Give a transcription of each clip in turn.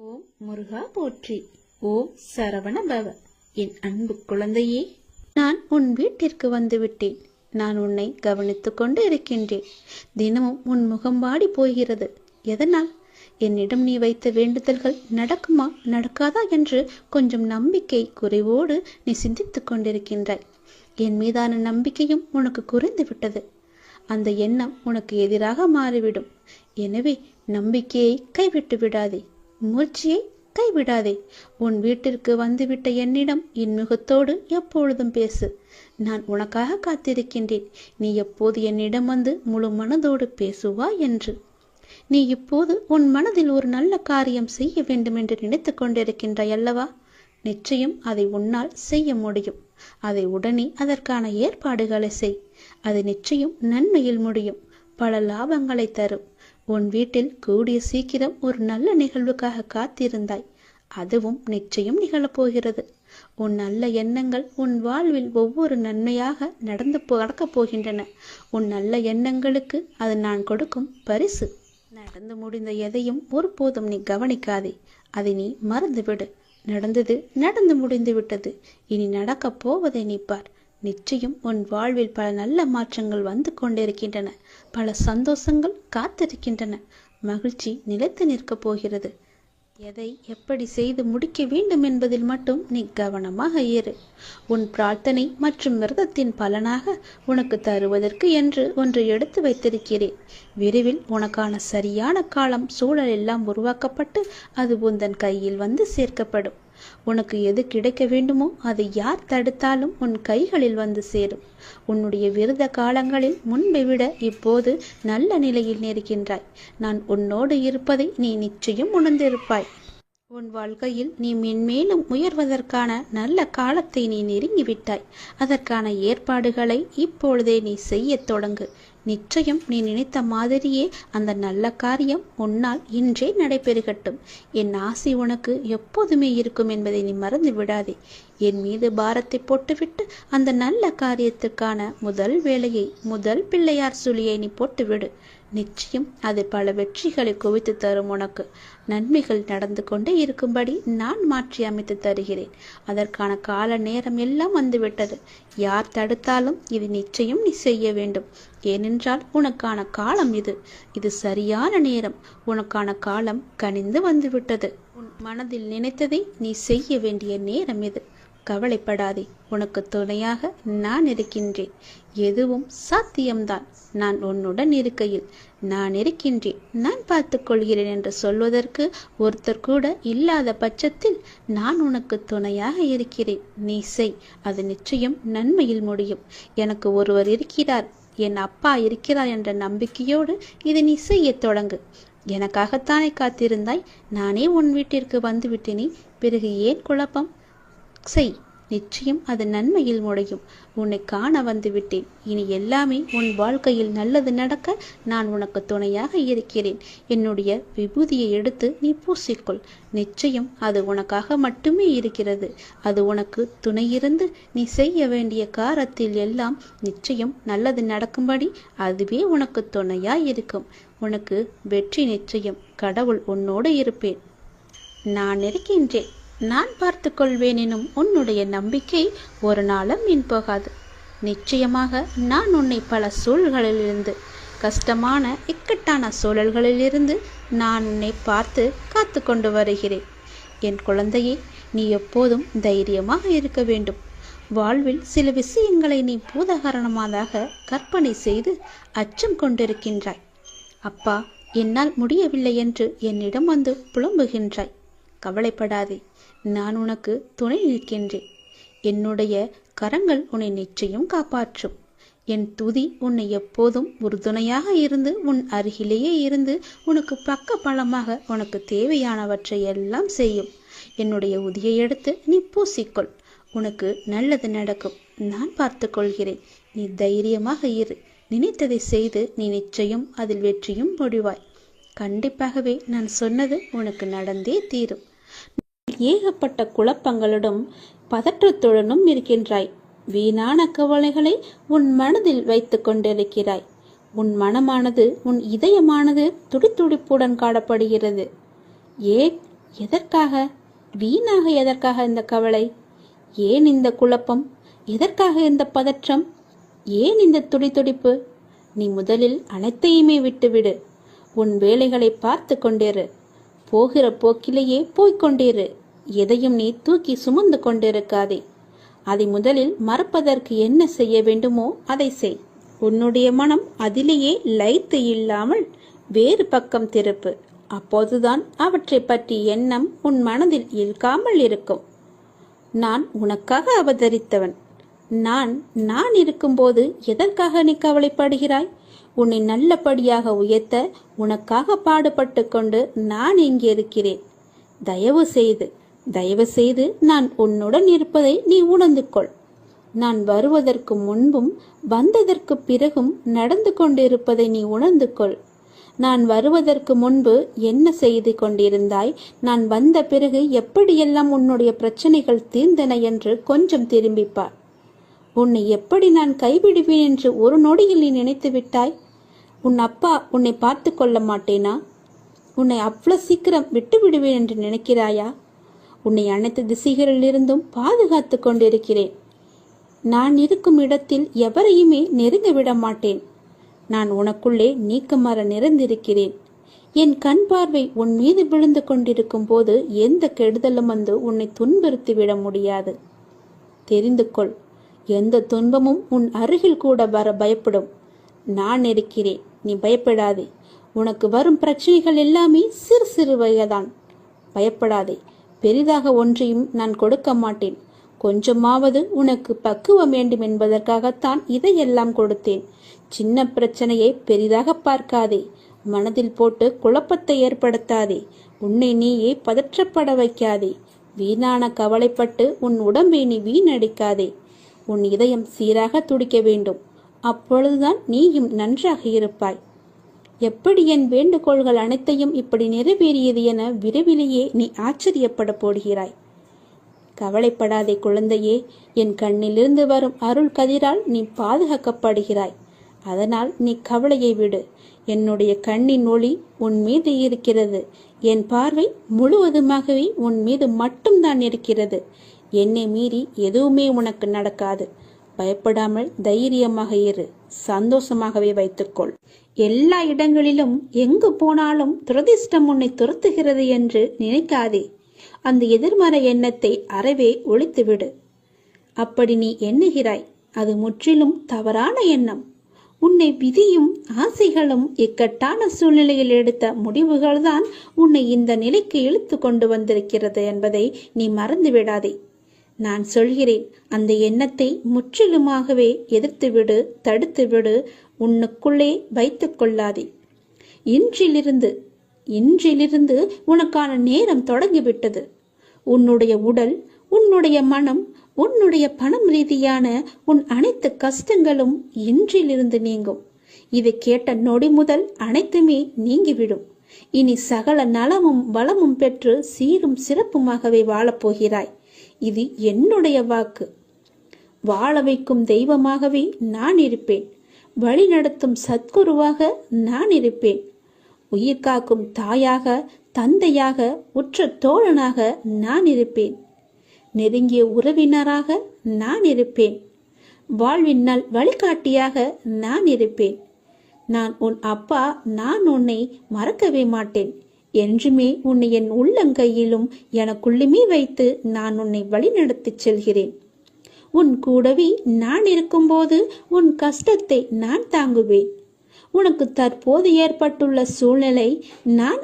ஓம் முருகா போற்றி. ஓம் சரவண பவ. என் அன்பு குழந்தையே, நான் உன் வீட்டிற்கு வந்துவிட்டேன். நான் உன்னை கவனித்துக் கொண்டு இருக்கின்றேன். தினமும் உன் முகம் வாடி போகிறது. எதனால்? என்னிடம் நீ வைத்த வேண்டுதல்கள் நடக்குமா நடக்காதா என்று கொஞ்சம் நம்பிக்கை குறைவோடு நீ சிந்தித்துக் கொண்டிருக்கின்றாய். என் மீதான நம்பிக்கையும் உனக்கு குறைந்து விட்டது. அந்த எண்ணம் உனக்கு எதிராக மாறிவிடும். எனவே நம்பிக்கையை கைவிட்டு விடாதே, முயற்சியை கைவிடாதே. உன் வீட்டிற்கு வந்துவிட்ட என்னிடம் இன்முகத்தோடு எப்பொழுதும் பேசு. நான் உனக்காக காத்திருக்கின்றேன். நீ எப்போது என்னிடம் வந்து முழு மனதோடு பேசுவாய் என்று. நீ இப்போது உன் மனதில் ஒரு நல்ல காரியம் செய்ய வேண்டும் என்று நினைத்து கொண்டிருக்கின்றாய் அல்லவா? நிச்சயம் அதை உன்னால் செய்ய முடியும். அதை உடனே அதற்கான ஏற்பாடுகளை செய். அது நிச்சயம் நன்மையில் முடியும், பல லாபங்களை தரும். உன் வீட்டில் கூடிய சீக்கிரம் ஒரு நல்ல நிகழ்வுக்காக காத்திருந்தாய். அதுவும் நிச்சயம் நிகழப்போகிறது. உன் நல்ல எண்ணங்கள் உன் வாழ்வில் ஒவ்வொரு நன்மையாக நடக்கப் போகின்றன. உன் நல்ல எண்ணங்களுக்கு அது நான் கொடுக்கும் பரிசு. நடந்து முடிந்த எதையும் ஒருபோதும் நீ கவனிக்காதே. அதை நீ மறந்துவிடு. நடந்தது நடந்து முடிந்து விட்டது. இனி நடக்கப் போவதை நீ பார். நிச்சயம் உன் வாழ்வில் பல நல்ல மாற்றங்கள் வந்து கொண்டிருக்கின்றன. பல சந்தோஷங்கள் காத்திருக்கின்றன. மகிழ்ச்சி நிலைத்து நிற்கப் போகிறது. எதை எப்படி செய்து முடிக்க வேண்டும் என்பதில் மட்டும் நீ கவனமாக இரு. உன் பிரார்த்தனை மற்றும் விரதத்தின் பலனாக உனக்கு தருவதற்கு என்று ஒன்று எடுத்து வைத்திருக்கிறேன். விரைவில் உனக்கான சரியான காலம் சூழல் எல்லாம் உருவாக்கப்பட்டு அது உந்தன் கையில் வந்து சேர்க்கப்படும். உனக்கு எது கிடைக்க வேண்டுமோ அதை யார் தடுத்தாலும் உன் கைகளில் வந்து சேரும். உன்னுடைய விரத காலங்களில் முன்பை விட இப்போது நல்ல நிலையில் நிற்கின்றாய். நான் உன்னோடு இருப்பதை நீ நிச்சயம் உணர்ந்திருப்பாய். உன் வாழ்க்கையில் நீ மென்மேலும் உயர்வதற்கான நல்ல காலத்தை நீ நெருங்கிவிட்டாய். அதற்கான ஏற்பாடுகளை இப்பொழுதே நீ செய்ய தொடங்கு. நிச்சயம் நீ நினைத்த மாதிரியே அந்த நல்ல காரியம் உன்னால் இன்றே நடைபெறுகட்டும். என் ஆசை உனக்கு எப்போதுமே இருக்கும் என்பதை நீ மறந்து விடாதே. என் மீது பாரத்தை போட்டுவிட்டு அந்த நல்ல காரியத்துக்கான முதல் வேலையை, முதல் பிள்ளையார் சுழியை நீ போட்டுவிடு. நிச்சயம் அது பல வெற்றிகளை குவித்து தரும். உனக்கு நன்மைகள் நடந்து கொண்டே இருக்கும்படி நான் மாற்றி அமைத்து தருகிறேன். அதற்கான கால நேரம் எல்லாம் வந்துவிட்டது. யார் தடுத்தாலும் இது நிச்சயம் நீ செய்ய வேண்டும். ஏனென்றால் உனக்கான காலம் இது. இது சரியான நேரம். உனக்கான காலம் கனிந்து வந்துவிட்டது. உன் மனதில் நினைத்ததை நீ செய்ய வேண்டிய நேரம் இது. கவலைப்படாதே. உனக்கு துணையாக நான் இருக்கின்றேன். எதுவும் சாத்தியம்தான். நான் உன்னுடன் இருக்கையில் நான் இருக்கின்றேன், நான் பார்த்துக் கொள்கிறேன் என்று சொல்வதற்கு ஒருத்தர் கூட இல்லாத பட்சத்தில் நான் உனக்கு துணையாக இருக்கிறேன். நீ செய். அது நிச்சயம் நன்மையில் முடியும். எனக்கு ஒருவர் இருக்கிறார், என் அப்பா இருக்கிறார் என்ற நம்பிக்கையோடு இதை நீ செய்ய தொடங்கு. எனக்காகத்தானே காத்திருந்தாய். நானே உன் வீட்டிற்கு வந்து விட்டேனே, பிறகு ஏன் குழப்பம்? செய். நிச்சயம் அது நன்மையில் முடியும். உன்னை காண வந்து விட்டேன். இனி எல்லாமே உன் வாழ்க்கையில் நல்லது நடக்க நான் உனக்கு துணையாக இருக்கிறேன். என்னுடைய விபூதியை எடுத்து நீ பூசிக்கொள். நிச்சயம் அது உனக்காக மட்டுமே இருக்கிறது. அது உனக்கு துணையிருந்து நீ செய்ய வேண்டிய காரியத்தில் எல்லாம் நிச்சயம் நல்லது நடக்கும்படி அதுவே உனக்கு துணையாய் இருக்கும். உனக்கு வெற்றி நிச்சயம். கடவுள் உன்னோடு இருப்பேன். நான் இருக்கின்றேன், நான் பார்த்து கொள்வேன் எனும் உன்னுடைய நம்பிக்கை ஒரு நாளும் வீண் போகாது. நிச்சயமாக நான் உன்னை பல சூழல்களிலிருந்து, கஷ்டமான இக்கட்டான சூழல்களிலிருந்து நான் உன்னை பார்த்து காத்து கொண்டு வருகிறேன். என் குழந்தையே, நீ எப்போதும் தைரியமாக இருக்க வேண்டும். வாழ்வில் சில விஷயங்களை நீ பூதகாரணமாக கற்பனை செய்து அச்சம் கொண்டிருக்கின்றாய். அப்பா, என்னால் முடியவில்லை என்று என்னிடம் வந்து புலம்புகின்றாய். கவலைப்படாதே. நான் உனக்கு துணை நிற்கின்றேன். என்னுடைய கரங்கள் உன்னை நிச்சயம் காப்பாற்றும். என் துதி உன்னை எப்போதும் உறுதுணையாக இருந்து உன் அருகிலேயே இருந்து உனக்கு பக்க பலமாக உனக்கு தேவையானவற்றை எல்லாம் செய்யும். என்னுடைய உதியை எடுத்து நீ பூசிக்கொள். உனக்கு நல்லது நடக்கும். நான் பார்த்து கொள்கிறேன். நீ தைரியமாக இரு. நினைத்ததை செய்து நீ நிச்சயம் அதில் வெற்றியும் முடிவாய். கண்டிப்பாகவே நான் சொன்னது உனக்கு நடந்தே தீரும். ஏகப்பட்ட குழப்பங்களுடன் பதற்றத்துடனும் இருக்கின்றாய். வீணான கவலைகளை உன் மனதில் வைத்து கொண்டிருக்கிறாய். உன் மனமானது, உன் இதயமானது துடித்துடிப்புடன் காணப்படுகிறது. ஏன் எதற்காக? வீணாக எதற்காக இந்த கவலை? ஏன் இந்த குழப்பம்? எதற்காக இந்த பதற்றம்? ஏன் இந்த துடிதுடிப்பு? நீ முதலில் அனைத்தையுமே விட்டுவிடு. உன் வேலைகளை பார்த்து கொண்டிரு. போகிற போக்கிலேயே போய்கொண்டிரு. எதையும் நீ தூக்கி சுமந்து கொண்டிருக்காதே. அதை முதலில் மறப்பதற்கு என்ன செய்ய வேண்டுமோ அதை செய். உன்னுடைய மனம் அதிலேயே லயித்து இல்லாமல் வேறு பக்கம் திருப்பு. அப்போதுதான் அவற்றை பற்றி எண்ணம் உன் மனதில் இழுக்காமல் இருக்கும். நான் உனக்காக அவதரித்தவன். நான் இருக்கும்போது எதற்காக நீ கவலைப்படுகிறாய்? உன்னை நல்லபடியாக உயர்த்த உனக்காக பாடுபட்டு கொண்டு நான் இங்கே இருக்கிறேன். தயவு செய்து நான் உன்னுடன் இருப்பதை நீ உணர்ந்து கொள். நான் வருவதற்கு முன்பும் வந்ததற்கு பிறகும் நடந்து கொண்டிருப்பதை நீ உணர்ந்து கொள். நான் வருவதற்கு முன்பு என்ன செய்து கொண்டிருந்தாய், நான் வந்த பிறகு எப்படியெல்லாம் உன்னுடைய பிரச்சனைகள் தீர்ந்தன என்று கொஞ்சம் திரும்பிப்பார். உன்னை எப்படி நான் கைவிடுவேன் என்று ஒரு நொடியில் நீ நினைத்து விட்டாய்? உன் அப்பா உன்னை பார்த்து கொள்ள மாட்டேனா? உன்னை அவ்வளவு சீக்கிரம் விட்டு விடுவேன் என்று நினைக்கிறாயா? உன்னை அனைத்து திசைகளிலிருந்தும் பாதுகாத்து கொண்டிருக்கிறேன். நான் இருக்கும் இடத்தில் எவரையுமே நெருங்க விட மாட்டேன். நான் உனக்குள்ளே நீக்கமர நிறைந்திருக்கிறேன். என் கண் பார்வை உன் மீது விழுந்து கொண்டிருக்கும் போது எந்த கெடுதலும் வந்து உன்னை துன்புறுத்தி விட முடியாது. தெரிந்து கொள், எந்த துன்பமும் உன் அருகில் கூட வர பயப்படும். நான் இருக்கிறேன், நீ பயப்படாதே. உனக்கு வரும் பிரச்சனைகள் எல்லாமே சிறு சிறு வகைதான். பயப்படாதே. பெரிதாக ஒன்றையும் நான் கொடுக்க மாட்டேன். கொஞ்சமாவது உனக்கு பக்குவம் வேண்டும் என்பதற்காகத்தான் இதையெல்லாம் கொடுத்தேன். சின்ன பிரச்சனையை பெரிதாக பார்க்காதே. மனதில் போட்டு குழப்பத்தை ஏற்படுத்தாதே. உன்னை நீயே பதற்றப்பட வைக்காதே. வீணான கவலைப்பட்டு உன் உடம்பை நீ வீணடிக்காதே. உன் இதயம் சீராக துடிக்க வேண்டும். அப்பொழுதுதான் நீயும் நன்றாக இருப்பாய். எப்படி என் வேண்டுகோள்கள் அனைத்தையும் இப்படி நிறைவேறியது என விரைவிலேயே நீ ஆச்சரியப்பட போடுகிறாய். கவலைப்படாதே குழந்தையே. என் கண்ணிலிருந்து வரும் அருள் கதிரால் நீ பாதுகாக்கப்படுகிறாய். அதனால் நீ கவலையை விடு. என்னுடைய கண்ணின் ஒளி உன் மீது இருக்கிறது. என் பார்வை முழுவதுமாகவே உன் மீது மட்டும்தான் இருக்கிறது. என்னை மீறி எதுவுமே உனக்கு நடக்காது. பயப்படாமல் தைரியமாக இரு. சந்தோஷமாகவே வைத்துக்கொள். எல்லா இடங்களிலும் எங்கு போனாலும் துரதிர்ஷ்டம் உன்னை துரத்துகிறது என்று நினைக்காதே. அந்த எதிர்மறை எண்ணத்தை அறவே ஒழித்துவிடு. அப்படி நீ எண்ணுகிறாய், அது முற்றிலும் தவறான எண்ணம். உன்னை விதியும் ஆசைகளும் இக்கட்டான சூழ்நிலையில் எடுத்த முடிவுகள்தான் உன்னை இந்த நிலைக்கு இழுத்து கொண்டு வந்திருக்கிறது என்பதை நீ மறந்து விடாதே. நான் சொல்கிறேன், அந்த எண்ணத்தை முற்றிலுமாகவே எதிர்த்துவிடு, தடுத்துவிடு. உன்னுக்குள்ளே வைத்துக் கொள்ளாதே. இன்றிலிருந்து உனக்கான நேரம் தொடங்கிவிட்டது. உன்னுடைய உடல், உன்னுடைய மனம், உன்னுடைய பணம் ரீதியான உன் அனைத்து கஷ்டங்களும் இன்றிலிருந்து நீங்கும். இதை கேட்ட நொடி முதல் அனைத்துமே நீங்கிவிடும். இனி சகல நலமும் வளமும் பெற்று சீரும் சிறப்புமாகவே வாழப்போகிறாய். இது என்னுடைய வாக்கு. வாழ வைக்கும் தெய்வமாகவே நான் இருப்பேன். வழி நடத்தும் சத்குருவாக நான் இருப்பேன். உயிர் காக்கும் தாயாக, தந்தையாக, உற்ற தோழனாக நான் இருப்பேன். நெருங்கிய உறவினராக நான் இருப்பேன். வாழ்வின் நல் வழிகாட்டியாக நான் இருப்பேன். நான் உன் அப்பா. நான் உன்னை மறக்கவே மாட்டேன். என்றுமே உன்னை என் உள்ளங்கையிலும் எனக்குள்ளுமே வைத்து நான் உன்னை வழிநடத்திச் செல்கிறேன். உன் கூடவே நான் இருக்கும்போது உன் கஷ்டத்தை நான் தாங்குவேன். உனக்கு தற்போது ஏற்பட்டுள்ள சூழ்நிலை நான்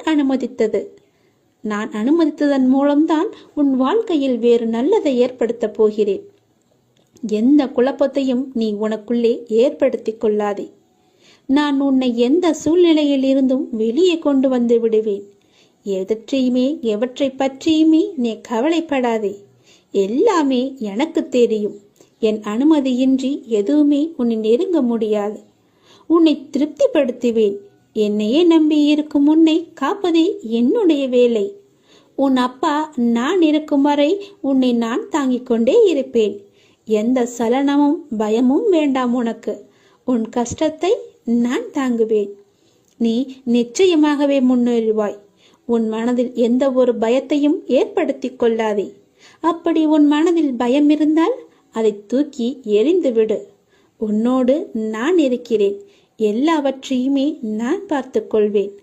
அனுமதித்ததன் மூலம்தான் உன் வாழ்க்கையில் வேறு நல்லதை ஏற்படுத்தப் போகிறேன். எந்த குழப்பத்தையும் நீ உனக்குள்ளே ஏற்படுத்திக் கொள்ளாதே. நான் உன்னை எந்த சூழ்நிலையில் இருந்தும் வெளியே கொண்டு வந்து விடுவேன். எவற்றை பற்றியுமே நீ கவலைப்படாதே. எல்லாமே எனக்கு தெரியும். என் அனுமதியின்றி எதுவுமே உன்னை நெருங்க முடியாது. உன்னை திருப்திப்படுத்துவேன். என்னையே நம்பி இருக்கும் உன்னை காப்பதே என்னுடைய வேலை. உன் அப்பா நான் இருக்கும் வரை உன்னை நான் தாங்கிக் கொண்டே இருப்பேன். எந்த சலனமும் பயமும் வேண்டாம் உனக்கு. உன் கஷ்டத்தை நான் தாங்குவேன். நீ நிச்சயமாகவே முன்னேறுவாய். உன் மனதில் எந்த ஒரு பயத்தையும் ஏற்படுத்தி கொள்ளாதே. அப்படி உன் மனதில் பயம் இருந்தால் அதை தூக்கி எறிந்து விடு. உன்னோடு நான் இருக்கிறேன். எல்லாவற்றையுமே நான் பார்த்து கொள்வேன்.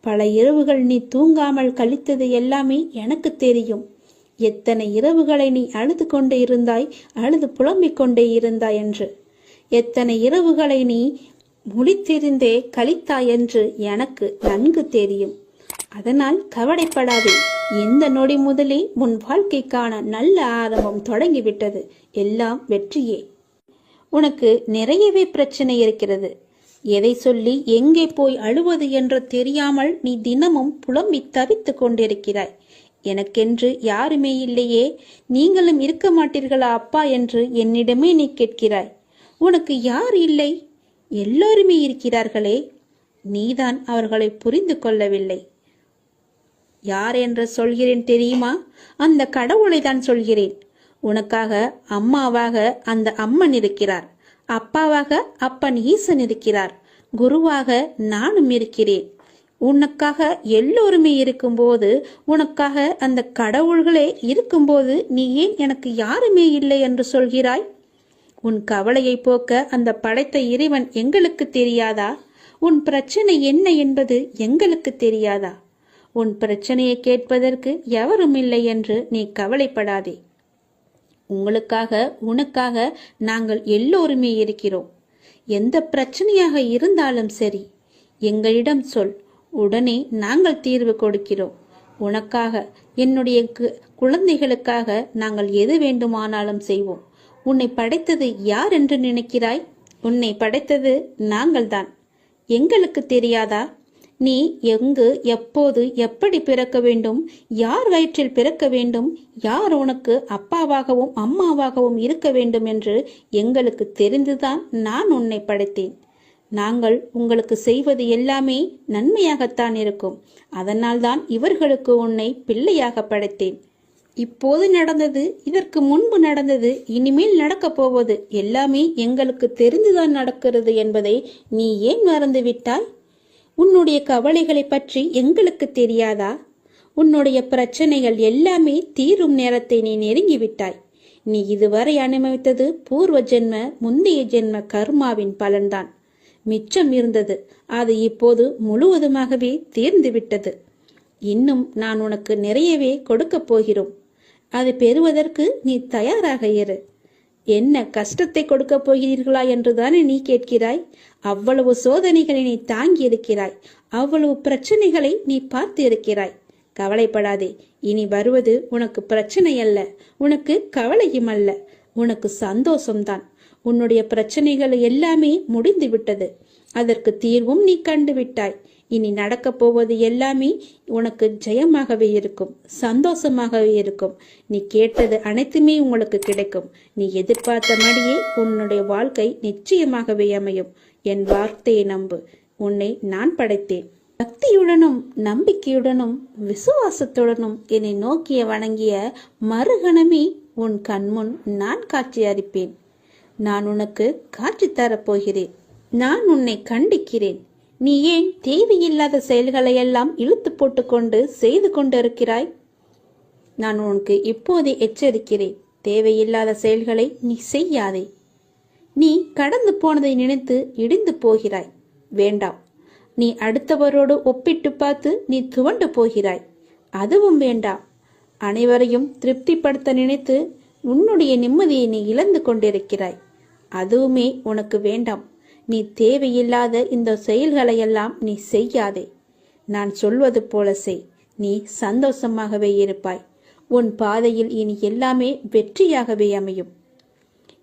பல இரவுகள் நீ தூங்காமல் கழித்தது எல்லாமே எனக்கு தெரியும். எத்தனை இரவுகளை நீ அழுது கொண்டே இருந்தாய், அழுது புலம்பிக் கொண்டே இருந்தாய் என்று. எத்தனை இரவுகளை நீ முழித்திருந்தே கழித்தாய் என்று எனக்கு நன்கு தெரியும். அதனால் கவலைப்படாதே. இந்த நொடி முதலே உன் வாழ்க்கைக்கான நல்ல ஆரம்பம் தொடங்கிவிட்டது. எல்லாம் வெற்றியே. உனக்கு நிறையவே பிரச்சனை இருக்கிறது. எதை சொல்லி எங்கே போய் அழுவது என்று தெரியாமல் நீ தினமும் புலம்பி தவித்து கொண்டிருக்கிறாய். எனக்கென்று யாருமே இல்லையே, நீங்களும் இருக்க மாட்டீர்களா அப்பா என்று என்னிடமே நீ கேட்கிறாய். உனக்கு யார் இல்லை? எல்லோருமே இருக்கிறார்களே. நீதான் அவர்களை புரிந்து கொள்ளவில்லை. யார் என்று சொல்கிறேன் தெரியுமா? அந்த கடவுளை தான் சொல்கிறேன். உனக்காக அம்மாவாக அந்த அம்மன் இருக்கிறார். அப்பாவாக அப்பன் ஈசன் இருக்கிறார். குருவாக நானும் இருக்கிறேன். உனக்காக எல்லோருமே இருக்கும்போது, உனக்காக அந்த கடவுள்களே இருக்கும்போது நீ ஏன் எனக்கு யாருமே இல்லை என்று சொல்கிறாய்? உன் கவலையை போக்க அந்த படைத்த இறைவன் எங்களுக்கு தெரியாதா? உன் பிரச்சனை என்ன என்பது எங்களுக்கு தெரியாதா? உன் பிரச்சனையை கேட்பதற்கு எவரும் இல்லை என்று நீ கவலைப்படாதே. உங்களுக்காக உனக்காக நாங்கள் எல்லோருமே இருக்கிறோம். எந்த பிரச்சனையாக இருந்தாலும் சரி, எங்களிடம் சொல். உடனே நாங்கள் தீர்வு கொடுக்கிறோம். உனக்காக, என்னுடைய குழந்தைகளுக்காக நாங்கள் எது வேண்டுமானாலும் செய்வோம். உன்னை படைத்தது யார் என்று நினைக்கிறாய்? உன்னை படைத்தது நாங்கள்தான். எங்களுக்கு தெரியாதா? நீ எங்கு, எப்போது, எப்படி பிறக்க வேண்டும், யார் வயிற்றில் பிறக்க வேண்டும், யார் உனக்கு அப்பாவாகவும் அம்மாவாகவும் இருக்க வேண்டும் என்று எங்களுக்கு தெரிந்துதான் நான் உன்னை படைத்தேன். நாங்கள் உங்களுக்கு செய்வது எல்லாமே நன்மையாகத்தான் இருக்கும். அதனால்தான் இவர்களுக்கு உன்னை பிள்ளையாக படைத்தேன். இப்போது நடந்தது, இதற்கு முன்பு நடந்தது, இனிமேல் நடக்கப் போவது எல்லாமே எங்களுக்கு தெரிந்துதான் நடக்கிறது என்பதை நீ ஏன் மறந்துவிட்டாய்? உன்னுடைய கவலைகளை பற்றி எங்களுக்கு தெரியாதா? உன்னுடைய பிரச்சனைகள் எல்லாமே தீரும் நேரத்தை நீ நெருங்கிவிட்டாய். நீ இதுவரை அனுபவித்தது பூர்வ ஜென்ம, முந்தைய ஜென்ம கர்மாவின் பலன்தான். மிச்சம் இருந்தது, அது இப்போது முழுவதுமாகவே தீர்ந்துவிட்டது. இன்னும் நான் உனக்கு நிறையவே கொடுக்கப் போகிறோம். அது பெறுவதற்கு நீ தயாராக இரு. என்ன கஷ்டத்தை கொடுக்க போகிறீர்களா என்றுதானே நீ கேட்கிறாய்? அவ்வளவு சோதனைகளை நீ தாங்கி இருக்கிறாய். அவ்வளவு பிரச்சனைகளை நீ பார்த்து இருக்கிறாய். கவலைப்படாதே. இனி வருவது உனக்கு பிரச்சனை அல்ல, உனக்கு கவலையும் அல்ல, உனக்கு சந்தோஷம்தான். உன்னுடைய பிரச்சனைகள் எல்லாமே முடிந்து விட்டது. அதற்கு தீர்வும் நீ கண்டுவிட்டாய். இனி நடக்கப் போவது எல்லாமே உனக்கு ஜெயமாகவே இருக்கும், சந்தோஷமாகவே இருக்கும். நீ கேட்டது அனைத்துமே உங்களுக்கு கிடைக்கும். நீ எதிர்பார்த்த மாதிரியே உன்னுடைய வாழ்க்கை நிச்சயமாகவே அமையும். என் வார்த்தையை நம்பு. உன்னை நான் படைத்தேன். பக்தியுடனும் நம்பிக்கையுடனும் விசுவாசத்துடனும் என்னை நோக்கிய வணங்கிய மறுகணமே உன் கண்முன் நான் காட்சி அளிப்பேன். நான் உனக்கு காட்சி தரப்போகிறேன். நான் உன்னை கண்டிக்கிறேன். நீ ஏன் தேவையில்லாத செயல்களை எல்லாம் இழுத்து போட்டுக்கொண்டு செய்து கொண்டிருக்கிறாய்? நான் உனக்கு இப்போதே எச்சரிக்கிறேன். தேவையில்லாத செயல்களை நீ செய்யாதே. நீ கடந்து போனதை நினைத்து இடிந்து போகிறாய். வேண்டாம். நீ அடுத்தவரோடு ஒப்பிட்டு பார்த்து நீ துவண்டு போகிறாய். அதுவும் வேண்டாம். அனைவரையும் திருப்திப்படுத்த நினைத்து உன்னுடைய நிம்மதியை நீ இழந்து கொண்டிருக்கிறாய். அதுவுமே உனக்கு வேண்டாம். நீ தேவையில்லாத இந்த செயல்களையெல்லாம் நீ செய்யாதே. நான் சொல்வது போல செய். நீ சந்தோஷமாகவே இருப்பாய். உன் பாதையில் இனி எல்லாமே வெற்றியாகவே அமையும்.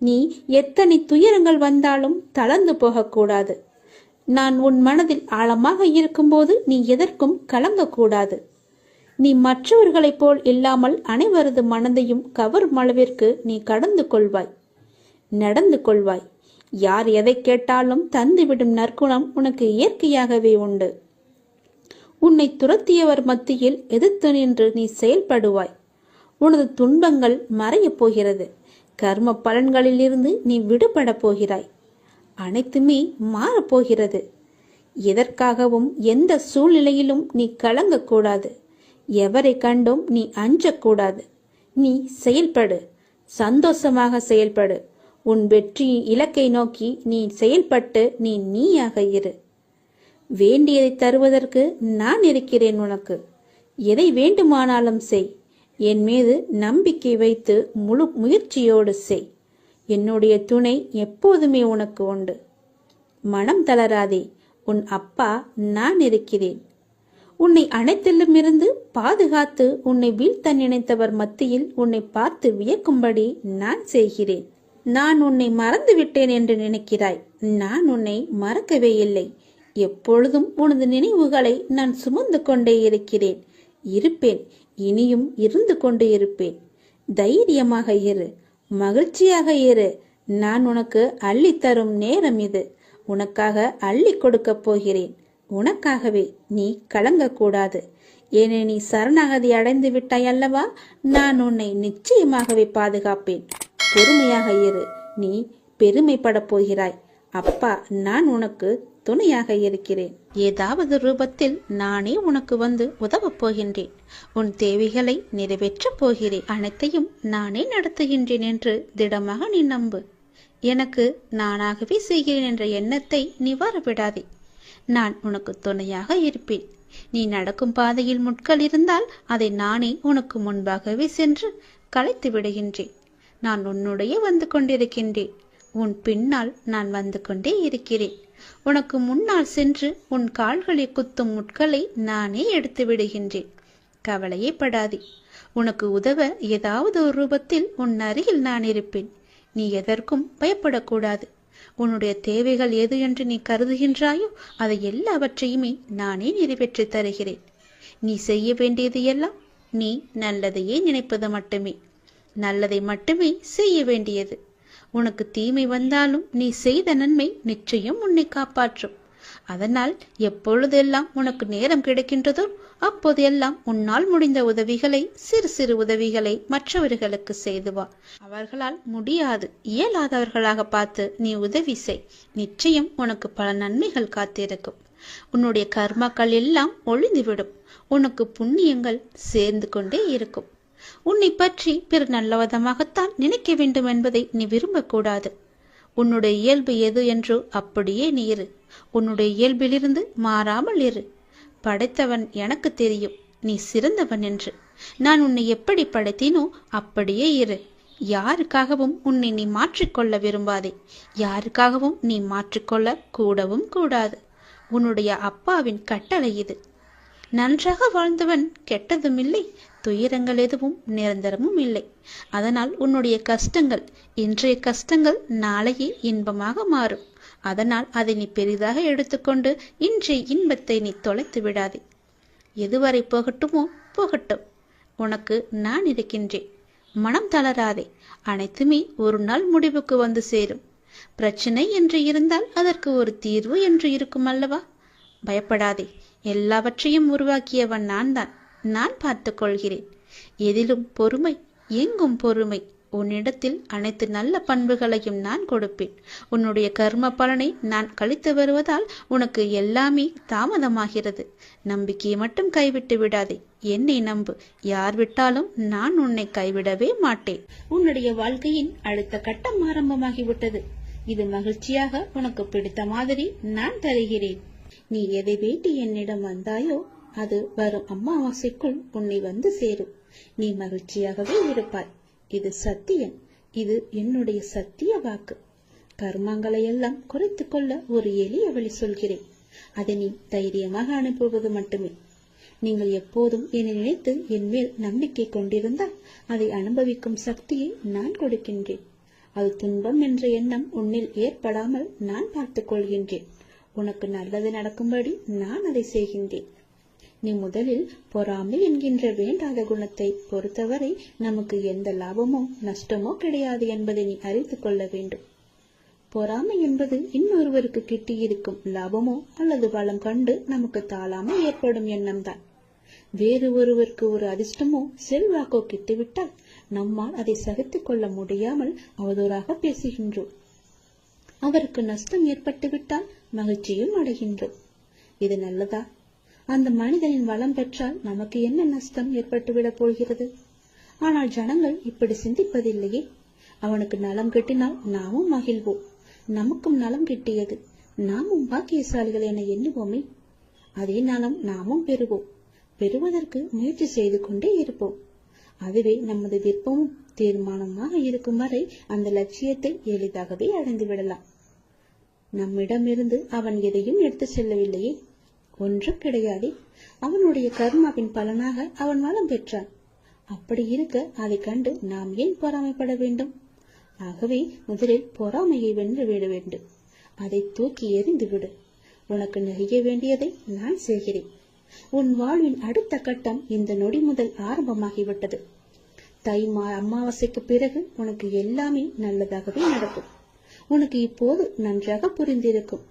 நீ எத்தனை துயரங்கள் வந்தாலும் தளர்ந்து போகக்கூடாது. நான் உன் மனதில் ஆழமாக இருக்கும்போது நீ எதற்கும் கலங்கக்கூடாது. நீ மற்றவர்களைப் போல் இல்லாமல் அனைவரது மனதையும் கவரும் அளவிற்கு நீ கடந்து கொள்வாய், நடந்து கொள்வாய். யார் எதை கேட்டாலும் தந்துவிடும் நற்குணம் உனக்கு இயற்கையாகவே உண்டு. உன்னை துரத்தியவர் மத்தியில் எதிர்த்து நின்று நீ செயல்படுவாய். உனது துன்பங்கள் மறையப் போகிறது. கர்ம பலன்களிலிருந்து நீ விடுபட போகிறாய். அனைத்துமே மாறப்போகிறது. எதற்காகவும் எந்த சூழ்நிலையிலும் நீ கலங்கக்கூடாது. எவரை கண்டும் நீ அஞ்சக்கூடாது. நீ செயல்படு, சந்தோஷமாக செயல்படு. உன் வெற்றியின் இலக்கை நோக்கி நீ செயல்பட்டு நீ நீயாக இரு. வேண்டியதை தருவதற்கு நான் இருக்கிறேன் உனக்கு. எதை வேண்டுமானாலும் செய். என் மீது நம்பிக்கை வைத்து முழு முயற்சியோடு செய். என்னுடைய துணை எப்போதுமே உனக்கு உண்டு. மனம் தளராதே, உன் அப்பா நான் இருக்கிறேன். உன்னை அனைத்திலுமிருந்து பாதுகாத்து உன்னை வீழ்த்த நினைத்தவர் மத்தியில் உன்னை பார்த்து வியக்கும்படி நான் செய்கிறேன். நான் உன்னை மறந்து விட்டேன் என்று நினைக்கிறாய். நான் உன்னை மறக்கவே இல்லை. எப்பொழுதும் உனது நினைவுகளை நான் சுமந்து கொண்டே இருக்கிறேன், இருப்பேன், இனியும் இருந்து கொண்டு இருப்பேன். தைரியமாக இரு, மகிழ்ச்சியாக இரு. நான் உனக்கு அள்ளித்தரும் நேரம் இது. உனக்காக அள்ளி கொடுக்கப் போகிறேன். உனக்காகவே. நீ கலங்கக்கூடாது. ஏனே நீ சரணாகதி அடைந்து விட்டாய் அல்லவா? நான் உன்னை நிச்சயமாகவே பாதுகாப்பேன். பொறுமையாக இரு. நீ பெருமைப்படப் போகிறாய். அப்பா நான் உனக்கு துணையாக இருக்கிறேன். ஏதாவது ரூபத்தில் நானே உனக்கு வந்து உதவப் போகின்றேன். உன் தேவைகளை நிறைவேற்றப் போகிறேன். அனைத்தையும் நானே நடத்துகின்றேன் என்று திடமாக நீ நம்பு. எனக்கு நானாகவே செய்கிறேன் என்ற எண்ணத்தை நீ வரவிடாதே. நான் உனக்கு துணையாக இருப்பேன். நீ நடக்கும் பாதையில் முட்கள் இருந்தால் அதை நானே உனக்கு முன்பாகவே சென்று களைத்து விடுகின்றேன். நான் உன்னுடைய வந்து கொண்டிருக்கின்றேன். உன் பின்னால் நான் வந்து கொண்டே இருக்கிறேன். உனக்கு முன்னால் சென்று உன் கால்களை குத்தும் முட்களை நானே எடுத்து விடுகின்றேன். கவலையே படாதே. உனக்கு உதவ ஏதாவது ஒரு ரூபத்தில் உன் அருகில் நான் இருப்பேன். நீ எதற்கும் பயப்படக்கூடாது. உன்னுடைய தேவைகள் எது என்று நீ கருதுகின்றாயோ அதை எல்லாவற்றையுமே நானே நிறைவேற்றி தருகிறேன். நீ செய்ய வேண்டியது எல்லாம் நீ நல்லதையே நினைப்பது மட்டுமே. நல்லதை மட்டுமே செய்ய வேண்டியது. உனக்கு தீமை வந்தாலும் நீ செய்த நன்மை நிச்சயம் உன்னை காப்பாற்றும். அதனால் எப்பொழுதெல்லாம் உனக்கு நேரம் கிடைக்கின்றதோ அப்போதெல்லாம் உன்னால் முடிந்த உதவிகளை, சிறு சிறு உதவிகளை மற்றவர்களுக்கு செய்து வா. அவர்களால் முடியாது, இயலாதவர்களாக பார்த்து நீ உதவி செய். நிச்சயம் உனக்கு பல நன்மைகள் காத்திருக்கும். உன்னுடைய கர்மாக்கள் எல்லாம் ஒழிந்துவிடும். உனக்கு புண்ணியங்கள் சேர்ந்து கொண்டே இருக்கும். உன்னை பற்றி பிற நல்லவிதமாகத்தான் நினைக்க வேண்டும் என்பதை நீ விரும்பக்கூடாது. உன்னுடைய இயல்பு எது என்றோ அப்படியே நீ இரு. உன்னுடைய இயல்பிலிருந்து மாறாமல் இரு. படைத்தவன் எனக்கு தெரியும் நீ சிறந்தவன் என்று. நான் உன்னை எப்படி படைத்தேனோ அப்படியே இரு. யாருக்காகவும் உன்னை நீ மாற்றிக்கொள்ள விரும்பாதே. யாருக்காகவும் நீ மாற்றிக்கொள்ள கூடவும் கூடாது. உன்னுடைய அப்பாவின் கட்டளை இது. நன்றாக வாழ்ந்தவன் கெட்டதும் இல்லை, துயரங்கள் எதுவும் நிரந்தரமும் இல்லை. அதனால் உன்னுடைய கஷ்டங்கள், இன்றைய கஷ்டங்கள் நாளையே இன்பமாக மாறும். அதனால் அதை நீ பெரிதாக எடுத்துக்கொண்டு இன்றைய இன்பத்தை நீ தொலைத்து விடாதே. எதுவரை போகட்டுமோ போகட்டும். உனக்கு நான் இருக்கின்றேன். மனம் தளராதே. அனைத்துமே ஒரு நாள் முடிவுக்கு வந்து சேரும். பிரச்சனை என்று இருந்தால் அதற்கு ஒரு தீர்வு என்று இருக்கும் அல்லவா? பயப்படாதே. எல்லாவற்றையும் உருவாக்கியவன் நான் தான். நான் பார்த்துக் கொள்கிறேன். எதிலும் பொறுமை, எங்கும் பொறுமை. உன்னிடத்தில் அனைத்து நல்ல பண்புகளையும் நான் கொடுப்பேன். உன்னுடைய கர்ம பலனை நான் கழித்து வருவதால் உனக்கு எல்லாமே தாமதமாகிறது. நம்பிக்கையை மட்டும் கைவிட்டு விடாதே. என்னை நம்பு. யார் விட்டாலும் நான் உன்னை கைவிடவே மாட்டேன். உன்னுடைய வாழ்க்கையின் அடுத்த கட்டம் ஆரம்பமாகிவிட்டது. இது மகிழ்ச்சியாக உனக்கு பிடித்த மாதிரி நான் தருகிறேன். நீ எதை வேண்டி என்னிடம் வந்தாயோ அது வரும் அமாவாசைக்குள் உன்னை வந்து சேரும். நீ மகிழ்ச்சியாகவே இருப்பாய். இது சத்தியம். இது என்னுடைய சத்திய வாக்கு. கர்மங்களை எல்லாம் குறைத்து கொள்ள ஒரு எளிய வழி சொல்கிறேன். அதை நீ தைரியமாக அனுப்புவது மட்டுமே. நீங்கள் எப்போதும் என்னை நினைத்து என் மேல் நம்பிக்கை கொண்டிருந்தால் அதை அனுபவிக்கும் சக்தியை நான் கொடுக்கின்றேன். அது துன்பம் என்ற எண்ணம் உன்னில் ஏற்படாமல் நான் பார்த்துக் கொள்கின்றேன். உனக்கு நல்லது நடக்கும்படி நான் அதை செய்கின்றேன். நீ முதலில் பொறாமை என்கின்ற வேண்டாத குணத்தை பொறுத்தவரை நமக்கு எந்த லாபமோ நஷ்டமோ கிடையாது என்பதை நீ அறிந்து கொள்ள வேண்டும். பொறாமை என்பது இன்னொருவருக்கு கிட்டியிருக்கும் லாபமோ அல்லது பலம் கண்டு நமக்கு தாளாமல் ஏற்படும் எண்ணம்தான். வேறு ஒருவருக்கு ஒரு அதிர்ஷ்டமோ செல்வாக்கோ கிட்டிவிட்டால் நம்மால் அதை சகித்துக் கொள்ள முடியாமல் அவதூறாக பேசுகின்றோம். அவருக்கு நஷ்டம் ஏற்பட்டு விட்டால் மகிழ்ச்சியும் அடைகின்றோம். இது நல்லதா? அந்த மனிதனின் வளம் பெற்றால் நமக்கு என்ன நஷ்டம் ஏற்பட்டுவிடப் போகிறது? ஆனால் ஜனங்கள் இப்படி சிந்திப்பதில்லையே. அவனுக்கு நலம் கிட்டினால் நாமும் மகிழ்வோம். நமக்கும் நலம் கிட்டியது, நாமும் பாக்கியசாலிகள் என எண்ணுவோமே. அதே நலம் நாமும் பெறுவோம். பெறுவதற்கு முயற்சி செய்து கொண்டே இருப்போம். அதுவே நமது விருப்பமும் தீர்மானமாக இருக்கும் வரை அந்த லட்சியத்தை எளிதாகவே அடைந்து விடலாம். நம்மிடமிருந்து அவன் எதையும் எடுத்து செல்லவில்லையே, ஒன்றும் கிடையாது. அவனுடைய கர்மாவின் பலனாக அவன் வளம் பெற்றான். அப்படி இருக்க அதை கண்டு நாம் ஏன் பொறாமைப்பட வேண்டும்? ஆகவே முதலில் பொறாமையை வென்று விட வேண்டும். அதை தூக்கி எறிந்து விடு. உனக்கு நெகிய வேண்டியதை நான் செய்கிறேன். உன் வாழ்வின் அடுத்த கட்டம் இந்த நொடி முதல் ஆரம்பமாகிவிட்டது. தை அமாவாசைக்கு பிறகு உனக்கு எல்லாமே நல்லதாகவே நடக்கும். உனக்கு இப்போது நன்றாக புரிந்திருக்கும்.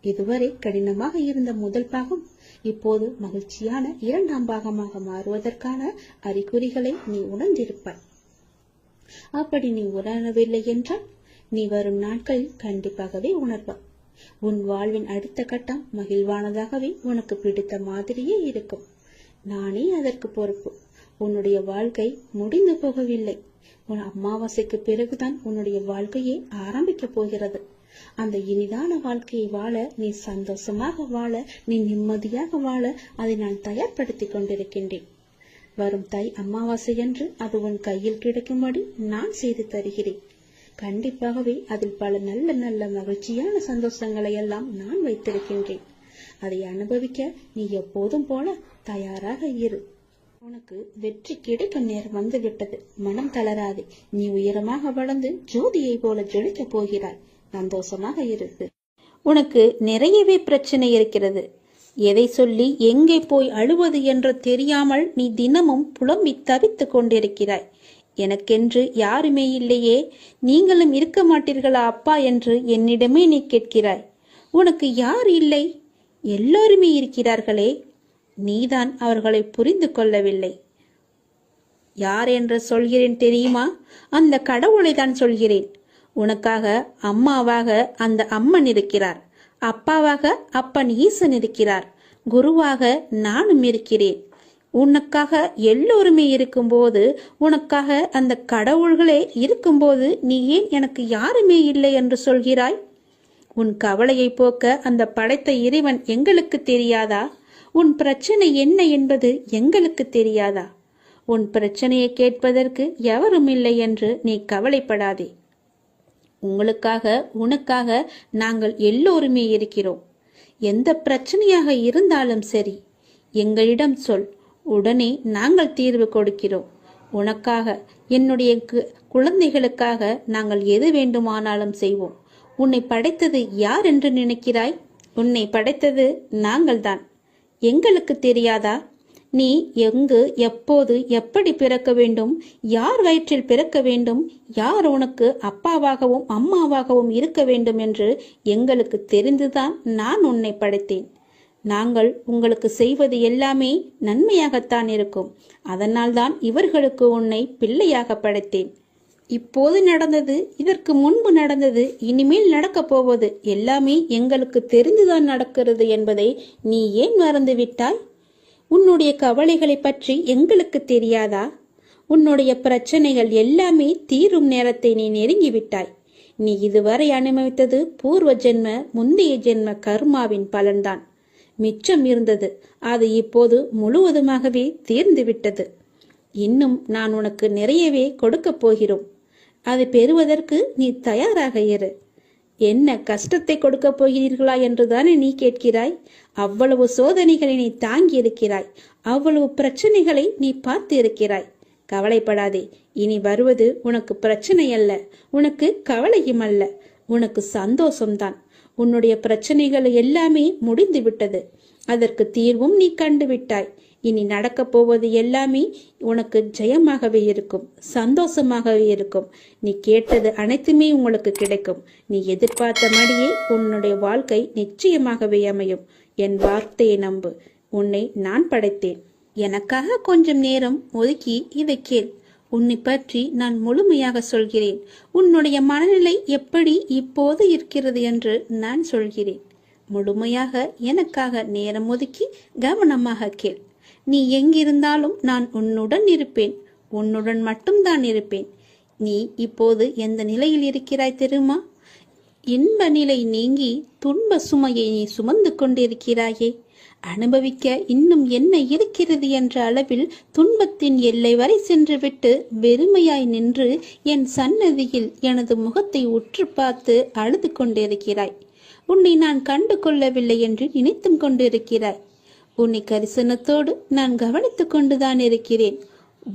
இதுவரை கடினமாக இருந்த முதல் பாகம் இப்போது மகிழ்ச்சியான இரண்டாம் பாகமாக மாறுவதற்கான அறிகுறிகளை நீ உணர்ந்திருப்பாய். அப்படி நீ உணரவில்லை என்றால் நீ வரும் நாட்களில் கண்டிப்பாகவே உணர்வாய். உன் வாழ்வின் அடுத்த கட்டம் மகிழ்வானதாகவே உனக்கு பிடித்த மாதிரியே இருக்கும். நானே அதற்கு பொறுப்பு. உன்னுடைய வாழ்க்கை முடிந்து போகவில்லை. உன் அமாவாசைக்கு பிறகுதான் உன்னுடைய வாழ்க்கையே ஆரம்பிக்க போகிறது. அந்த இனிதான வாழ்க்கையை வாழ, நீ சந்தோஷமாக வாழ, நீ நிம்மதியாக வாழ அதை நான் தயார்படுத்தி கொண்டிருக்கின்றேன். வரும் தை அமாவாசை அன்று அது உன் கையில் கிடைக்கும்படி நான் செய்து தருகிறேன். கண்டிப்பாகவே அதில் பல நல்ல நல்ல மகிழ்ச்சியான சந்தோஷங்களை எல்லாம் நான் வைத்திருக்கின்றேன். அதை அனுபவிக்க நீ எப்போதும் போல தயாராக இரு. உனக்கு வெற்றி கிடைக்கும் நேரம் வந்துவிட்டது. மனம் தளராது. நீ உயரமாக வளர்ந்து ஜோதியை போல ஜொலிக்க போகிறாய். சந்தோஷமாக இருக்கு. உனக்கு நிறையவே பிரச்சனை இருக்கிறது. எதை சொல்லி எங்கே போய் அழுவது என்று தெரியாமல் நீ தினமும் புலம்பி தவித்துக் கொண்டிருக்கிறாய். எனக்கென்று யாருமே இல்லையே, நீங்களும் இருக்க மாட்டீர்களா அப்பா என்று என்னிடமே நீ கேட்கிறாய். உனக்கு யார் இல்லை? எல்லோருமே இருக்கிறார்களே. நீதான் அவர்களை புரிந்து கொள்ளவில்லை. யார் என்று சொல்கிறேன் தெரியுமா? அந்த கடவுளை தான் சொல்கிறேன். உனக்காக அம்மாவாக அந்த அம்மன் இருக்கிறார். அப்பாவாக அப்பன் ஈசன் இருக்கிறார். குருவாக நானும் இருக்கிறேன். உனக்காக எல்லோருமே இருக்கும்போது, உனக்காக அந்த கடவுள்களே இருக்கும்போது நீ ஏன் எனக்கு யாருமே இல்லை என்று சொல்கிறாய்? உன் கவலையை போக்க அந்த படைத்த இறைவன் எங்களுக்கு தெரியாதா? உன் பிரச்சனை என்ன என்பது எங்களுக்கு தெரியாதா? உன் பிரச்சனையை கேட்பதற்கு எவரும் இல்லை என்று நீ கவலைப்படாதே. உங்களுக்காக உனக்காக நாங்கள் எல்லோருமே இருக்கிறோம். எந்த பிரச்சனையாக இருந்தாலும் சரி எங்களிடம் சொல், உடனே நாங்கள் தீர்வு கொடுக்கிறோம். உனக்காக, என்னுடைய குழந்தைகளுக்காக நாங்கள் எது வேண்டுமானாலும் செய்வோம். உன்னை படைத்தது யார் என்று நினைக்கிறாய்? உன்னை படைத்தது நாங்கள்தான். எங்களுக்கு தெரியாதா? நீ எங்கு, எப்போது, எப்படி பிறக்க வேண்டும், யார் வயிற்றில் பிறக்க வேண்டும், யார் உனக்கு அப்பாவாகவும் அம்மாவாகவும் இருக்க வேண்டும் என்று எங்களுக்கு தெரிந்துதான் நான் உன்னை படைத்தேன். நாங்கள் உங்களுக்கு செய்வது எல்லாமே நன்மையாகத்தான் இருக்கும். அதனால்தான் இவர்களுக்கு உன்னை பிள்ளையாக படைத்தேன். இப்போது நடந்தது, இதற்கு முன்பு நடந்தது, இனிமேல் நடக்கப் போவது எல்லாமே எங்களுக்கு தெரிந்துதான் நடக்கிறது என்பதை நீ ஏன் மறந்துவிட்டாய்? உன்னுடைய கவலைகளை பற்றி எங்களுக்கு தெரியாதா? உன்னுடைய பிரச்சனைகள் எல்லாமே தீரும் நேரத்தை நீ நெருங்கிவிட்டாய். நீ இதுவரை அனுபவித்தது பூர்வ ஜென்ம, முந்தைய ஜென்ம கர்மாவின் பலன்தான். மிச்சம் இருந்தது, அது இப்போது முழுவதுமாகவே தீர்ந்துவிட்டது. இன்னும் நான் உனக்கு நிறையவே கொடுக்கப் போகிறோம். அதை பெறுவதற்கு நீ தயாராக இரு. என்ன கஷ்டத்தை கொடுக்க போகிறீர்களா என்றுதானே நீ கேட்கிறாய்? அவ்வளவு சோதனைகளை நீ தாங்கி இருக்கிறாய். அவ்வளவு பிரச்சனைகளை நீ பார்த்து இருக்கிறாய். கவலைப்படாதே. இனி வருவது உனக்கு பிரச்சனை அல்ல, உனக்கு கவலையும் அல்ல, உனக்கு சந்தோஷம்தான். உன்னுடைய பிரச்சனைகள் எல்லாமே முடிந்து விட்டது. அதற்கு தீர்வும் நீ கண்டுவிட்டாய். இனி நடக்கப் போவது எல்லாமே உனக்கு ஜெயமாகவே இருக்கும், சந்தோஷமாகவே இருக்கும். நீ கேட்டது அனைத்துமே உங்களுக்கு கிடைக்கும். நீ எதிர்பார்த்தபடியே உன்னுடைய வாழ்க்கை நிச்சயமாகவே அமையும். என் வார்த்தையை நம்பு. உன்னை நான் படைத்தேன். எனக்காக கொஞ்சம் நேரம் ஒதுக்கி இதை கேள். உன்னை பற்றி நான் முழுமையாக சொல்கிறேன். உன்னுடைய மனநிலை எப்படி இப்போது இருக்கிறது என்று நான் சொல்கிறேன். முழுமையாக எனக்காக நேரம் ஒதுக்கி கவனமாக கேள். நீ எங்கிருந்தாலும் நான் உன்னுடன் இருப்பேன். உன்னுடன் மட்டும்தான் இருப்பேன். நீ இப்போது எந்த நிலையில் இருக்கிறாய் தெரியுமா? இன்ப நிலை நீங்கி துன்ப சுமையை நீ சுமந்து கொண்டிருக்கிறாயே. அனுபவிக்க இன்னும் என்ன இருக்கிறது என்ற அளவில் துன்பத்தின் எல்லை வரை சென்றுவிட்டு வெறுமையாய் நின்று என் சன்னதியில் எனது முகத்தை உற்று பார்த்து அழுது கொண்டிருக்கிறாய். உன்னை நான் கண்டு கொள்ளவில்லை என்று நினைத்தும் கொண்டிருக்கிறாய். உன்னை கரிசனத்தோடு நான் கவனித்துக் கொண்டுதான் இருக்கிறேன்.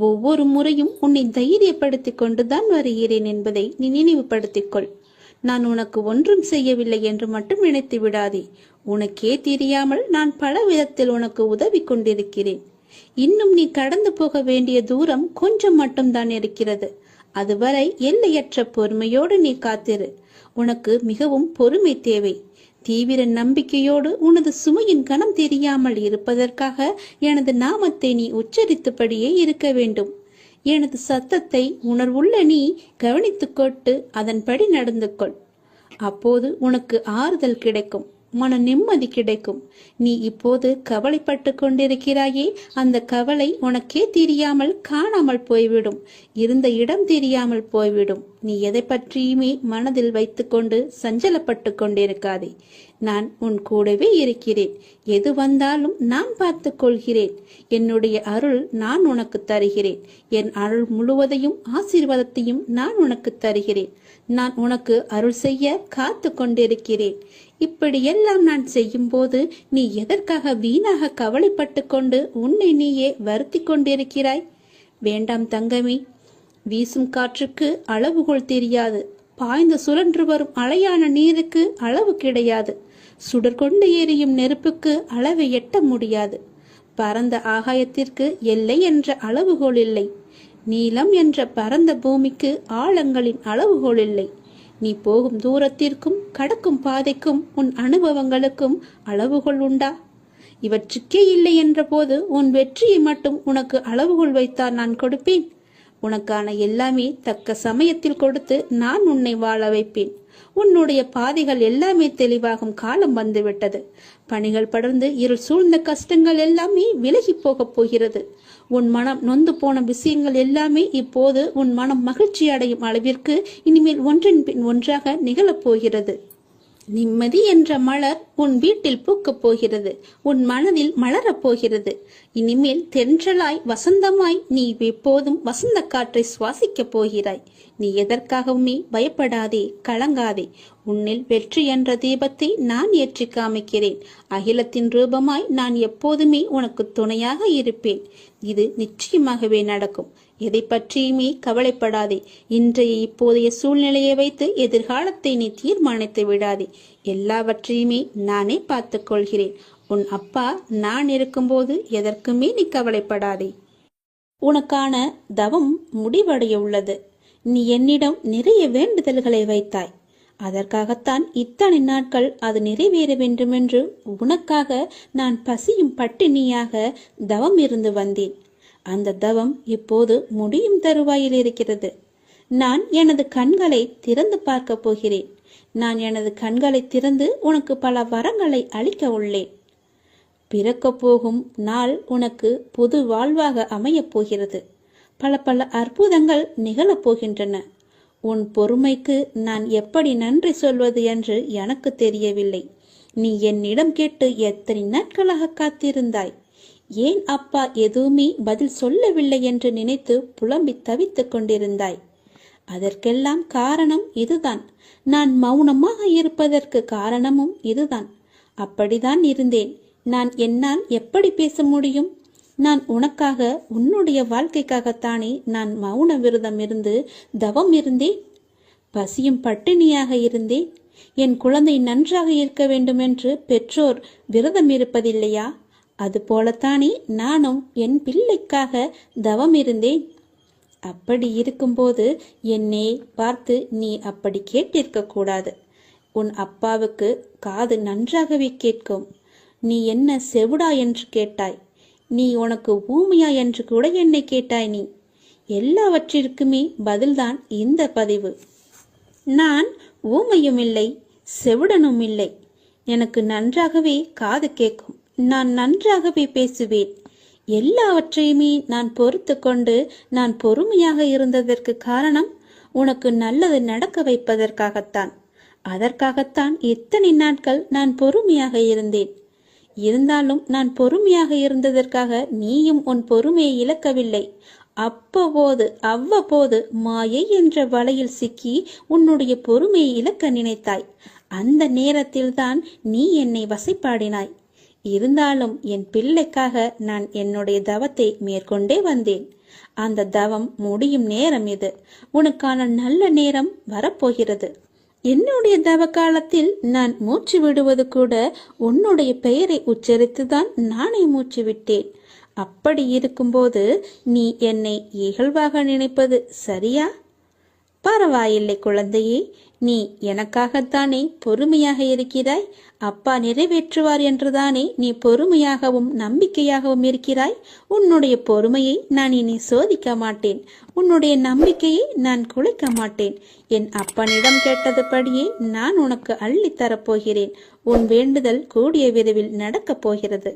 ஒவ்வொரு முறையும் உன்னை தைரியப்படுத்திக் கொண்டுதான் வருகிறேன் என்பதை நீ நினைவுபடுத்திக்கொள். நான் உனக்கு ஒன்றும் செய்யவில்லை என்று மட்டும் நினைத்து விடாதே. உனக்கே தெரியாமல் நான் பல விதத்தில் உனக்கு உதவி கொண்டிருக்கிறேன். இன்னும் நீ கடந்து போக வேண்டிய தூரம் கொஞ்சம் மட்டும்தான் இருக்கிறது. அதுவரை எல்லையற்ற பொறுமையோடு நீ காத்திரு. உனக்கு மிகவும் பொறுமை தேவை. தீவிர நம்பிக்கையோடு உனது சுமையின் கணம் தெரியாமல் இருப்பதற்காக எனது நாமத்தை நீ உச்சரித்தபடியே இருக்க வேண்டும். எனது சத்தத்தை உணர்வுள்ள நீ கவனித்துக்கொண்டு அதன்படி நடந்து கொள். அப்போது உனக்கு ஆறுதல் கிடைக்கும், மன நிம்மதி கிடைக்கும். நீ இப்போது கவலைப்பட்டு கொண்டிருக்கிறாயே, அந்த கவலை உனக்கே தெரியாமல் காணாமல் போய்விடும். இருந்த இடம் தெரியாமல் போய்விடும். நீ எதை பற்றியுமே மனதில் வைத்துக்கொண்டு சஞ்சலப்பட்டு கொண்டிருக்காதே. நான் உன் கூடவே இருக்கிறேன். எது வந்தாலும் நான் பார்த்து கொள்கிறேன். என்னுடைய அருள் நான் உனக்கு தருகிறேன். என் அருள் முழுவதையும் ஆசீர்வாதத்தையும் நான் உனக்கு தருகிறேன். நான் உனக்கு அருள் செய்ய காத்து கொண்டிருக்கிறேன். இப்படியெல்லாம் நான் செய்யும் போது நீ எதற்காக வீணாக கவலைப்பட்டு கொண்டு உன்னை நீயே வருத்தி கொண்டிருக்கிறாய்? வேண்டாம் தங்கமே. வீசும் காற்றுக்கு அளவுகோல் தெரியாது. பாய்ந்து சுழன்று வரும் அலையான நீருக்கு அளவு கிடையாது. சுடர் கொண்டு எரியும் நெருப்புக்கு அளவை எட்ட முடியாது. பரந்த ஆகாயத்திற்கு எல்லை என்ற அளவுகோல் இல்லை. நீளம் என்ற பரந்த பூமிக்கு ஆழங்களின் அளவுகோல் இல்லை. நீ போகும் தூரத்திற்கும் கடக்கும் பாதைக்கும் உன் அனுபவங்களுக்கும் அளவுகோல் உண்டா? இவற்றுக்கே இல்லை என்ற போது உன் வெற்றியை மட்டும் உனக்கு அளவுகோல் வைத்தால் நான் கொடுப்பேன். உனக்கான எல்லாமே தக்க சமயத்தில் கொடுத்து நான் உன்னை வாழ வைப்பேன். உன்னுடைய பாதைகள் எல்லாமே தெளிவாகும் காலம் வந்துவிட்டது. பணிகள் படர்ந்து இருள் சூழ்ந்த கஷ்டங்கள் எல்லாமே விலகி போகப் போகிறது. உன் மனம் நொந்து போன விஷயங்கள் எல்லாமே இப்போது உன் மனம் மகிழ்ச்சி அடையும் அளவிற்கு இனிமேல் ஒன்றின் பின் ஒன்றாக நிகழப் போகிறது. நிம்மதி என்ற மலர் உன் வீட்டில் பூக்கப் போகிறது. உன் மனதில் மலரப் போகிறது. இனிமேல் தென்றலாய் வசந்தமாய் நீ எப்போதும் வசந்த காற்றை சுவாசிக்கப் போகிறாய். நீ எதற்காகவுமே பயப்படாதே, கலங்காதே. உன்னில் வெற்றி என்ற தீபத்தை நான் ஏற்றி காமிக்கிறேன். அகிலத்தின் ரூபமாய் நான் எப்போதுமே உனக்கு துணையாக இருப்பேன். இது நிச்சயமாகவே நடக்கும். எதை பற்றியுமே கவலைப்படாதே. இன்றைய இப்போதைய சூழ்நிலையை வைத்து எதிர்காலத்தை நீ தீர்மானித்து விடாதே. எல்லாவற்றையுமே நானே பார்த்துக் கொள்கிறேன். உன் அப்பா நான் இருக்கும்போது எதற்குமே நீ கவலைப்படாதே. உனக்கான தவம் முடிவடைய உள்ளது. நீ என்னிடம் நிறைய வேண்டுதல்களை வைத்தாய். அதற்காகத்தான் இத்தனை நாட்கள் அது நிறைவேற வேண்டுமென்று உனக்காக நான் பசியும் பட்டினியாக தவம் இருந்து வந்தேன். அந்த தவம் இப்போது முடியும் தருவாயில் இருக்கிறது. நான் எனது கண்களை திறந்து பார்க்க போகிறேன். நான் எனது கண்களை திறந்து உனக்கு பல வரங்களை அளிக்க உள்ளேன். பிறக்க போகும் நாள் உனக்கு புது வாழ்வாக அமையப் போகிறது. பல பல அற்புதங்கள் நிகழப் போகின்றன. உன் பொறுமைக்கு நான் எப்படி நன்றி சொல்வது என்று எனக்கு தெரியவில்லை. நீ என்னிடம் கேட்டு எத்தனை நாட்களாக காத்திருந்தாய். ஏன் அப்பா எதுவுமே பதில் சொல்லவில்லை என்று நினைத்து புலம்பி தவித்துக் கொண்டிருந்தாய். அதற்கெல்லாம் காரணம் இதுதான். நான் மௌனமாக இருப்பதற்கு காரணமும் இதுதான். அப்படிதான் இருந்தேன். நான் என்னால் எப்படி பேச முடியும்? நான் உனக்காக, உன்னுடைய வாழ்க்கைக்காகத்தானே நான் மௌன விரதம் இருந்து தவம் இருந்தேன். பசியும் பட்டினியாக இருந்தேன். என் குழந்தை நன்றாக இருக்க வேண்டும் என்று பெற்றோர் விரதம் இருப்பதில்லையா? அதுபோலத்தானே நானும் என் பிள்ளைக்காக தவம் இருந்தேன். அப்படி இருக்கும்போது என்னை பார்த்து நீ அப்படி கேட்டிருக்க கூடாது. உன் அப்பாவுக்கு காது நன்றாகவே கேட்கும். நீ என்ன செவிடா என்று கேட்டாய். நீ உனக்கு ஊமையா என்று கூட என்னை கேட்டாய். நீ எல்லாவற்றிற்குமே பதில்தான் இந்த பதிவு. நான் ஊமையும் இல்லை, செவிடனும் இல்லை. எனக்கு நன்றாகவே காது கேட்கும். நான் நன்றாகவே பேசுவேன். எல்லாவற்றையுமே நான் பொறுத்து கொண்டு நான் பொறுமையாக இருந்ததற்கு காரணம் உனக்கு நல்லது நடக்க வைப்பதற்காகத்தான். அதற்காகத்தான் எத்தனை நாட்கள் நான் பொறுமையாக இருந்தேன். இருந்தாலும் நான் பொறுமையாக இருந்ததற்காக நீயும் உன் பொறுமையை இழக்கவில்லை. அவ்வப்போது மாயை என்ற வலையில் சிக்கி உன்னுடைய பொறுமையை இழக்க நினைத்தாய். அந்த நேரத்தில்தான் நீ என்னை வசைப்பாடினாய். இருந்தாலும் என் பிள்ளைக்காக நான் என்னுடைய தவத்தை மேற்கொண்டே வந்தேன். அந்த தவம் முடியும் நேரம் இது. உனக்கான நல்ல நேரம் வரப்போகிறது. என்னுடைய தவ காலத்தில் நான் மூச்சு விடுவது கூட உன்னுடைய பெயரை உச்சரித்துதான் நானே மூச்சு விட்டேன். அப்படி இருக்கும்போது நீ என்னை இகழ்வாக நினைப்பது சரியா? பரவாயில்லை குழந்தையே, நீ எனக்காகத்தானே பொறுமையாக இருக்கிறாய். அப்பா நிறைவேற்றுவார் என்றுதானே நீ பொறுமையாகவும் நம்பிக்கையாகவும் இருக்கிறாய். உன்னுடைய பொறுமையை நான் இனி சோதிக்க மாட்டேன். உன்னுடைய நம்பிக்கையை நான் குலைக்க மாட்டேன். என் அப்பனிடம் கேட்டதுபடியே நான் உனக்கு அள்ளித்தரப்போகிறேன். உன் வேண்டுதல் கூடிய விரைவில் நடக்கப் போகிறது.